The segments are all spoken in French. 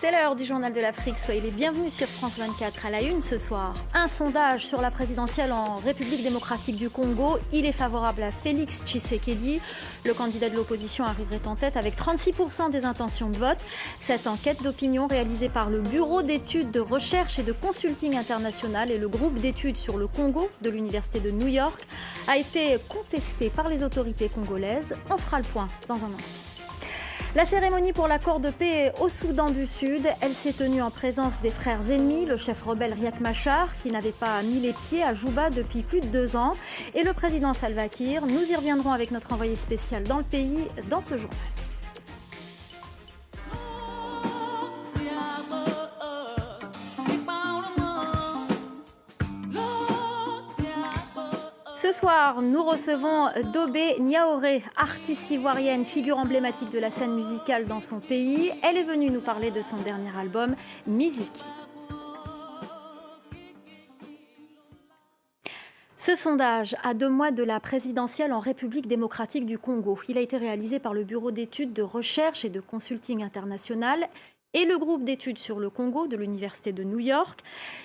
C'est l'heure du journal de l'Afrique. Soyez les bienvenus sur France 24 à la une ce soir. Un sondage sur la présidentielle en République démocratique du Congo. Il est favorable à Félix Tshisekedi. Le candidat de l'opposition arriverait en tête avec 36% des intentions de vote. Cette enquête d'opinion réalisée par le Bureau d'études de recherche et de consulting international et le groupe d'études sur le Congo de l'Université de New York a été contestée par les autorités congolaises. On fera le point dans un instant. La cérémonie pour l'accord de paix au Soudan du Sud, elle s'est tenue en présence des frères ennemis, le chef rebelle Riek Machar, qui n'avait pas mis les pieds à Djouba depuis plus de 2 ans, et le président Salva Kiir. Nous y reviendrons avec notre envoyé spécial dans le pays dans ce journal. Ce soir, nous recevons Dobé Niaouré, artiste ivoirienne, figure emblématique de la scène musicale dans son pays. Elle est venue nous parler de son dernier album, Musique. Ce sondage, à 2 mois de la présidentielle en République démocratique du Congo, il a été réalisé par le Bureau d'études de recherche et de consulting international et le groupe d'études sur le Congo de l'Université de New York.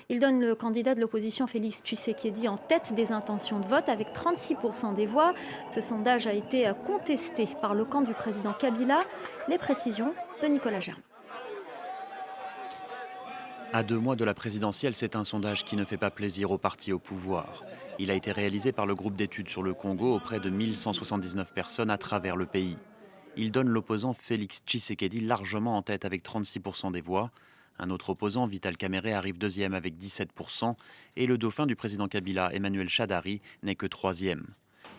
Il donne le candidat de l'opposition Félix Tshisekedi en tête des intentions de vote avec 36% des voix. Ce sondage a été contesté par le camp du président Kabila. Les précisions de Nicolas Germain. À 2 mois de la présidentielle, c'est un sondage qui ne fait pas plaisir aux partis au pouvoir. Il a été réalisé par le groupe d'études sur le Congo auprès de 1179 personnes à travers le pays. Il donne l'opposant Félix Tshisekedi largement en tête avec 36% des voix. Un autre opposant, Vital Kamerhe, arrive 2e avec 17%. Et le dauphin du président Kabila, Emmanuel Shadari, n'est que 3e.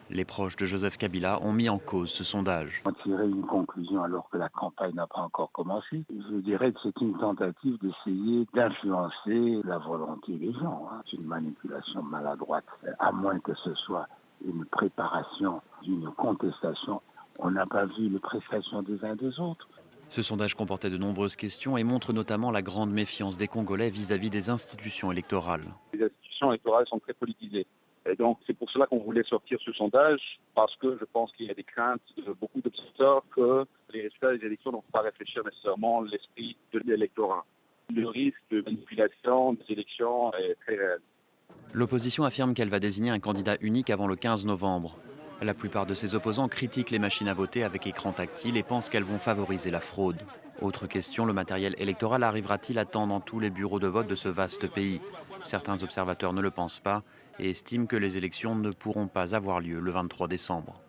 Les proches de Joseph Kabila ont mis en cause ce sondage. On tirait une conclusion alors que la campagne n'a pas encore commencé. Je dirais que c'est une tentative d'essayer d'influencer la volonté des gens. C'est une manipulation maladroite, à moins que ce soit une préparation d'une contestation. On n'a pas vu les prestations des uns des autres. Ce sondage comportait de nombreuses questions et montre notamment la grande méfiance des Congolais vis-à-vis des institutions électorales. Les institutions électorales sont très politisées. Et donc c'est pour cela qu'on voulait sortir ce sondage, parce que je pense qu'il y a des craintes de beaucoup d'observateurs que les résultats des élections ne vont pas réfléchir nécessairement l'esprit de l'électorat. Le risque de manipulation des élections est très réel. L'opposition affirme qu'elle va désigner un candidat unique avant le 15 novembre. La plupart de ses opposants critiquent les machines à voter avec écran tactile et pensent qu'elles vont favoriser la fraude. Autre question, le matériel électoral arrivera-t-il à temps dans tous les bureaux de vote de ce vaste pays? Certains observateurs ne le pensent pas et estiment que les élections ne pourront pas avoir lieu le 23 décembre.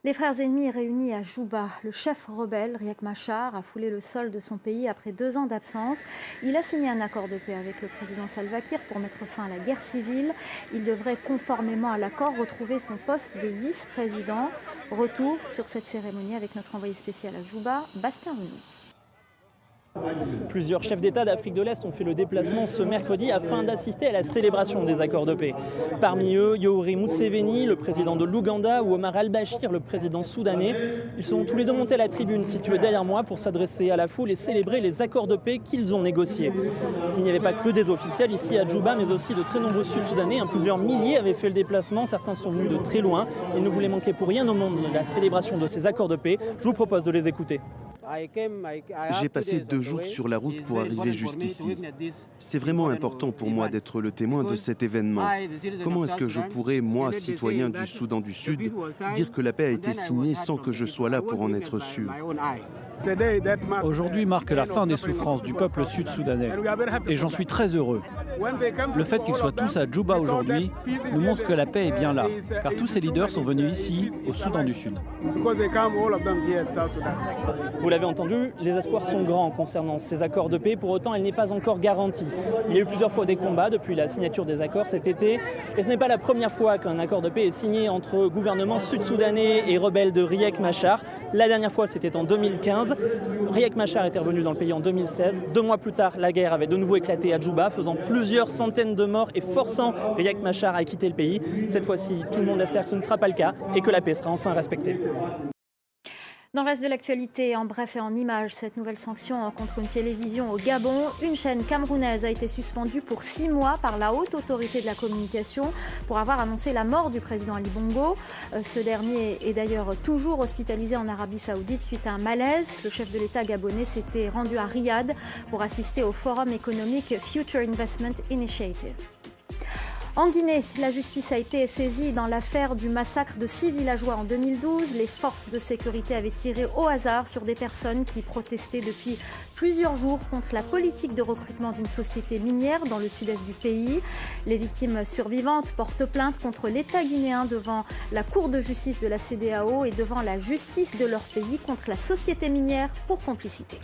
Les frères ennemis réunis à Djouba, le chef rebelle Riek Machar a foulé le sol de son pays après 2 ans d'absence. Il a signé un accord de paix avec le président Salva Kiir pour mettre fin à la guerre civile. Il devrait, conformément à l'accord, retrouver son poste de vice-président. Retour sur cette cérémonie avec notre envoyé spécial à Djouba, Bastien Rouni. Plusieurs chefs d'État d'Afrique de l'Est ont fait le déplacement ce mercredi afin d'assister à la célébration des accords de paix. Parmi eux, Yoweri Museveni, le président de l'Ouganda, ou Omar al-Bashir, le président soudanais. Ils sont tous les deux montés à la tribune située derrière moi pour s'adresser à la foule et célébrer les accords de paix qu'ils ont négociés. Il n'y avait pas que des officiels ici à Djouba, mais aussi de très nombreux Sud-Soudanais. Plusieurs milliers avaient fait le déplacement, certains sont venus de très loin. Ils ne voulaient manquer pour rien au monde la célébration de ces accords de paix. Je vous propose de les écouter. J'ai passé 2 jours sur la route pour arriver jusqu'ici. C'est vraiment important pour moi d'être le témoin de cet événement. Comment est-ce que je pourrais, moi, citoyen du Soudan du Sud, dire que la paix a été signée sans que je sois là pour en être sûr? Aujourd'hui marque la fin des souffrances du peuple sud-soudanais et j'en suis très heureux. Le fait qu'ils soient tous à Djouba aujourd'hui nous montre que la paix est bien là, car tous ces leaders sont venus ici, au Soudan du Sud. Vous l'avez entendu, les espoirs sont grands concernant ces accords de paix. Pour autant, elle n'est pas encore garantie. Il y a eu plusieurs fois des combats depuis la signature des accords cet été. Et ce n'est pas la première fois qu'un accord de paix est signé entre gouvernements sud-soudanais et rebelles de Riek Machar. La dernière fois, c'était en 2015. Riek Machar était revenu dans le pays en 2016. 2 mois plus tard, la guerre avait de nouveau éclaté à Djouba, faisant plusieurs centaines de morts et forçant Riek Machar à quitter le pays. Cette fois-ci, tout le monde espère que ce ne sera pas le cas et que la paix sera enfin respectée. Dans le reste de l'actualité, en bref et en images, cette nouvelle sanction contre une télévision au Gabon. Une chaîne camerounaise a été suspendue pour 6 mois par la haute autorité de la communication pour avoir annoncé la mort du président Ali Bongo. Ce dernier est d'ailleurs toujours hospitalisé en Arabie Saoudite suite à un malaise. Le chef de l'État gabonais s'était rendu à Riyad pour assister au forum économique Future Investment Initiative. En Guinée, la justice a été saisie dans l'affaire du massacre de 6 villageois en 2012. Les forces de sécurité avaient tiré au hasard sur des personnes qui protestaient depuis plusieurs jours contre la politique de recrutement d'une société minière dans le sud-est du pays. Les victimes survivantes portent plainte contre l'État guinéen devant la Cour de justice de la CEDEAO et devant la justice de leur pays contre la société minière pour complicité.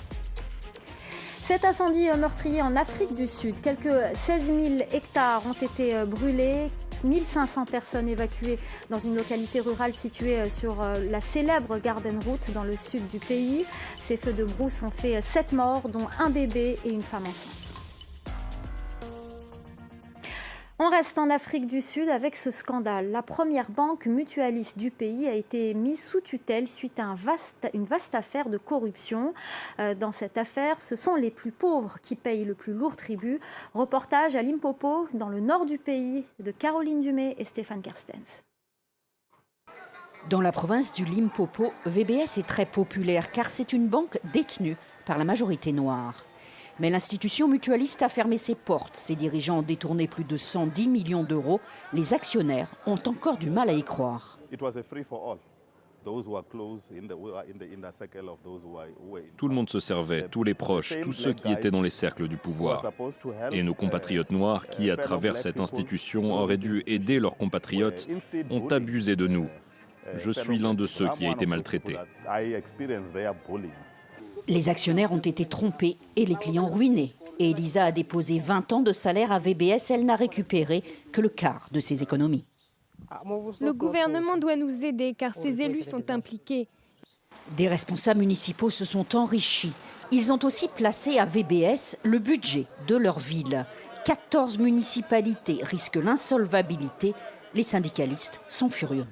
Cet incendie meurtrier en Afrique du Sud, quelques 16 000 hectares ont été brûlés, 1500 personnes évacuées dans une localité rurale située sur la célèbre Garden Route dans le sud du pays. Ces feux de brousse ont fait 7 morts, dont un bébé et une femme enceinte. On reste en Afrique du Sud avec ce scandale. La première banque mutualiste du pays a été mise sous tutelle suite à une vaste affaire de corruption. Dans cette affaire, ce sont les plus pauvres qui payent le plus lourd tribut. Reportage à Limpopo, dans le nord du pays, de Caroline Dumais et Stéphane Kerstens. Dans la province du Limpopo, VBS est très populaire car c'est une banque détenue par la majorité noire. Mais l'institution mutualiste a fermé ses portes. Ses dirigeants ont détourné plus de 110 millions d'euros. Les actionnaires ont encore du mal à y croire. Tout le monde se servait, tous les proches, tous ceux qui étaient dans les cercles du pouvoir. Et nos compatriotes noirs qui, à travers cette institution, auraient dû aider leurs compatriotes, ont abusé de nous. Je suis l'un de ceux qui a été maltraité. Les actionnaires ont été trompés et les clients ruinés. Et Elisa a déposé 20 ans de salaire à VBS. Elle n'a récupéré que le quart de ses économies. Le gouvernement doit nous aider car ces élus sont impliqués. Des responsables municipaux se sont enrichis. Ils ont aussi placé à VBS le budget de leur ville. 14 municipalités risquent l'insolvabilité. Les syndicalistes sont furieux.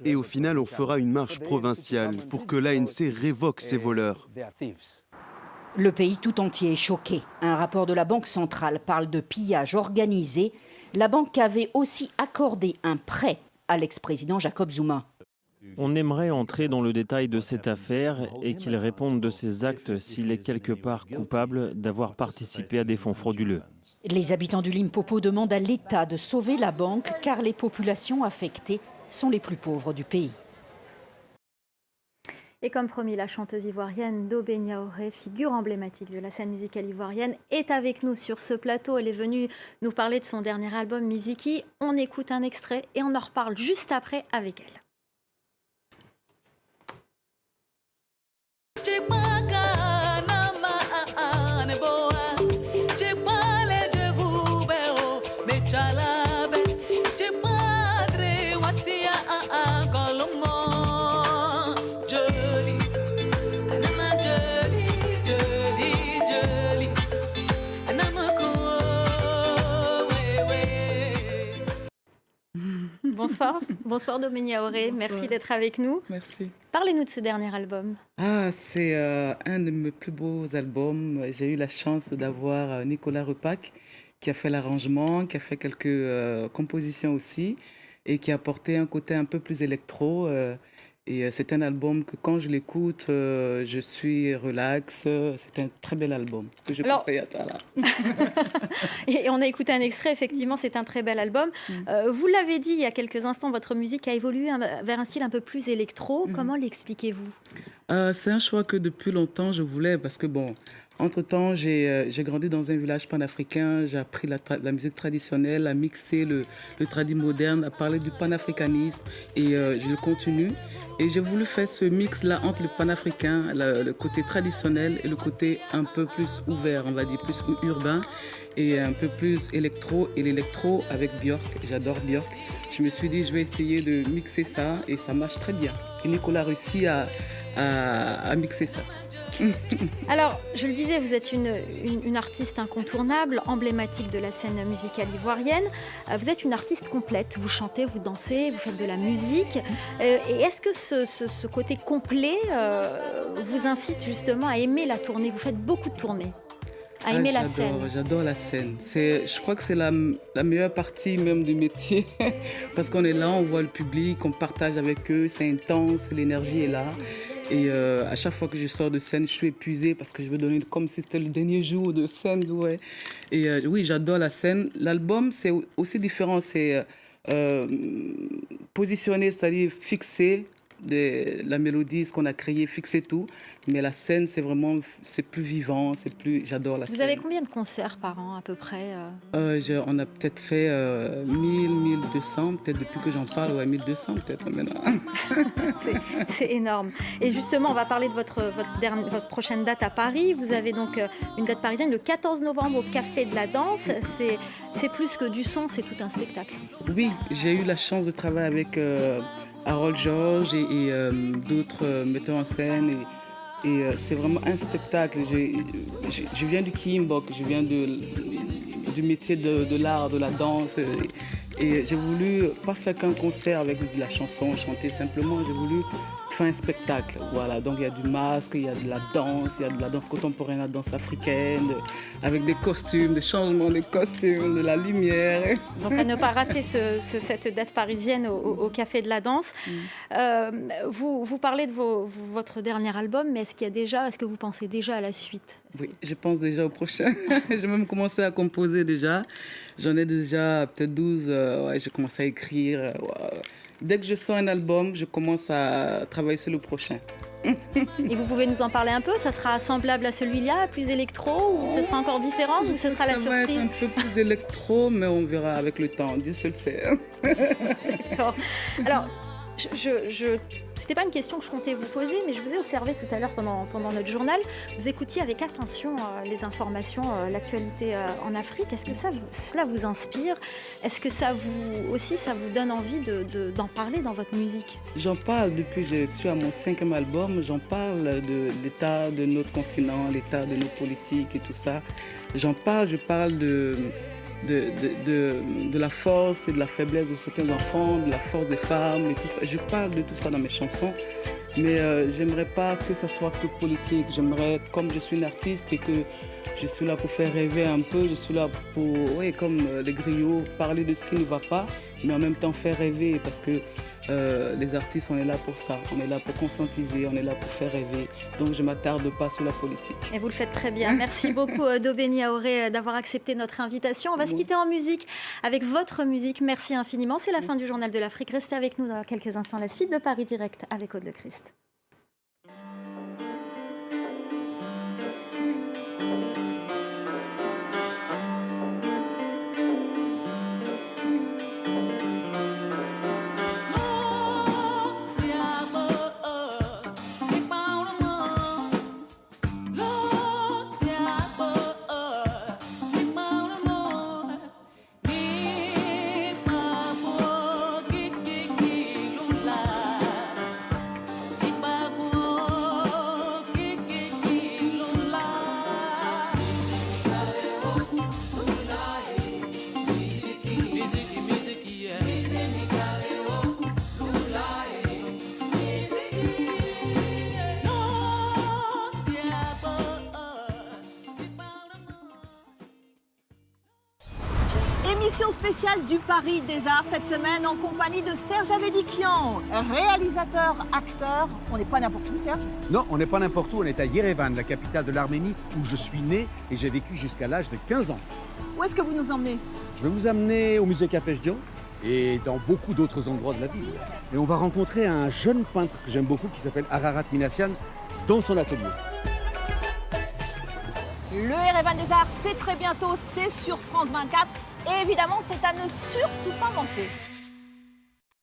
Et au final, on fera une marche provinciale pour que l'ANC révoque ces voleurs. Le pays tout entier est choqué. Un rapport de la Banque centrale parle de pillage organisé. La banque avait aussi accordé un prêt à l'ex-président Jacob Zuma. On aimerait entrer dans le détail de cette affaire et qu'il réponde de ses actes s'il est quelque part coupable d'avoir participé à des fonds frauduleux. Les habitants du Limpopo demandent à l'État de sauver la banque car les populations affectées sont les plus pauvres du pays. Et comme promis, la chanteuse ivoirienne Dobé Niaouré, figure emblématique de la scène musicale ivoirienne, est avec nous sur ce plateau. Elle est venue nous parler de son dernier album Miziki. On écoute un extrait et on en reparle juste après avec elle. Bonsoir Dobé Niaouré, merci d'être avec nous. Merci. Parlez-nous de ce dernier album. C'est un de mes plus beaux albums. J'ai eu la chance d'avoir Nicolas Repac qui a fait l'arrangement, qui a fait quelques compositions aussi et qui a apporté un côté un peu plus électro. C'est un album que quand je l'écoute, je suis relax. C'est un très bel album que je conseille à toi là. Et on a écouté un extrait, effectivement, c'est un très bel album. Vous l'avez dit il y a quelques instants, votre musique a évolué vers un style un peu plus électro. Comment l'expliquez-vous ? C'est un choix que depuis longtemps je voulais parce que entre-temps, j'ai grandi dans un village panafricain, j'ai appris la musique traditionnelle, à mixer le tradi moderne, à parler du panafricanisme et je le continue. Et j'ai voulu faire ce mix-là entre le panafricain, le côté traditionnel et le côté un peu plus ouvert, on va dire, plus urbain et un peu plus électro. Et l'électro avec Björk, j'adore Björk. Je me suis dit, je vais essayer de mixer ça et ça marche très bien. Et Nicolas réussit à à mixer ça. Alors, je le disais, vous êtes une artiste incontournable, emblématique de la scène musicale ivoirienne. Vous êtes une artiste complète. Vous chantez, vous dansez, vous faites de la musique. Et est-ce que ce côté complet vous incite justement à aimer la tournée? Vous faites beaucoup de tournées. À aimer la scène. J'adore la scène. Je crois que c'est la meilleure partie même du métier. Parce qu'on est là, on voit le public, on partage avec eux, c'est intense, l'énergie est là. Et à chaque fois que je sors de scène, je suis épuisée parce que je veux donner comme si c'était le dernier jour de scène. Ouais. Et oui, j'adore la scène. L'album, c'est aussi différent. C'est positionné, c'est-à-dire fixé la mélodie, ce qu'on a créé, fixer tout. Mais la scène, c'est plus vivant, j'adore la scène. Vous avez combien de concerts par an à peu près? On a peut-être fait 1000, 1200, peut-être depuis que j'en parle, 1200 peut-être maintenant. C'est énorme. Et justement, on va parler de votre prochaine date à Paris. Vous avez donc une date parisienne le 14 novembre au Café de la Danse. C'est plus que du son, c'est tout un spectacle. Oui, j'ai eu la chance de travailler avec Harold Georges et d'autres metteurs en scène. Et c'est vraiment un spectacle. Je viens du Kimbok, je viens du métier de l'art, de la danse. Et j'ai voulu pas faire qu'un concert avec de la chanson, chanter simplement. J'ai voulu faire un spectacle. Voilà, donc il y a du masque, il y a de la danse contemporaine, la danse africaine, avec des costumes, des changements de costumes, de la lumière. Donc à ne pas rater cette date parisienne au Café de la Danse. Vous parlez de votre dernier album, mais est-ce que vous pensez déjà à la suite? Oui, je pense déjà au prochain. J'ai même commencé à composer déjà. J'en ai déjà peut-être 12. J'ai commencé à écrire. Dès que je sors un album, je commence à travailler sur le prochain. Et vous pouvez nous en parler un peu? Ça sera semblable à celui-là, plus électro, ou ce sera encore différent, ou ce sera la surprise? Ça va être un peu plus électro, mais on verra avec le temps. Dieu seul sait. D'accord. Alors, c'était pas une question que je comptais vous poser, mais je vous ai observé tout à l'heure pendant notre journal. Vous écoutiez avec attention les informations, l'actualité en Afrique. Est-ce que cela vous inspire? Est-ce que ça vous donne envie d'en parler dans votre musique? J'en parle depuis que je suis à mon 5e album. J'en parle de l'état de notre continent, l'état de nos politiques et tout ça. Je parle de la force et de la faiblesse de certains enfants, de la force des femmes et tout ça. Je parle de tout ça dans mes chansons, mais j'aimerais pas que ça soit que politique. J'aimerais, comme je suis une artiste et que je suis là pour faire rêver un peu, je suis là pour, comme les griots, parler de ce qui ne va pas, mais en même temps faire rêver parce que les artistes, on est là pour ça. On est là pour conscientiser, on est là pour faire rêver. Donc, je ne m'attarde pas sur la politique. Et vous le faites très bien. Merci beaucoup, Dobeni Aoré, d'avoir accepté notre invitation. On va se quitter en musique avec votre musique. Merci infiniment. C'est la fin du Journal de l'Afrique. Restez avec nous dans quelques instants. La suite de Paris Direct avec Aude Le Christ. Émission spéciale du Paris des Arts cette semaine en compagnie de Serge Avedikian, réalisateur, acteur. On n'est pas n'importe où, Serge? Non, on n'est pas n'importe où, on est à Yerevan, la capitale de l'Arménie, où je suis né et j'ai vécu jusqu'à l'âge de 15 ans. Où est-ce que vous nous emmenez? Je vais vous amener au musée Kafesjian et dans beaucoup d'autres endroits de la ville. Et on va rencontrer un jeune peintre que j'aime beaucoup qui s'appelle Ararat Minassian dans son atelier. Le Yerevan des Arts, c'est très bientôt, c'est sur France 24. Et évidemment, c'est à ne surtout pas manquer.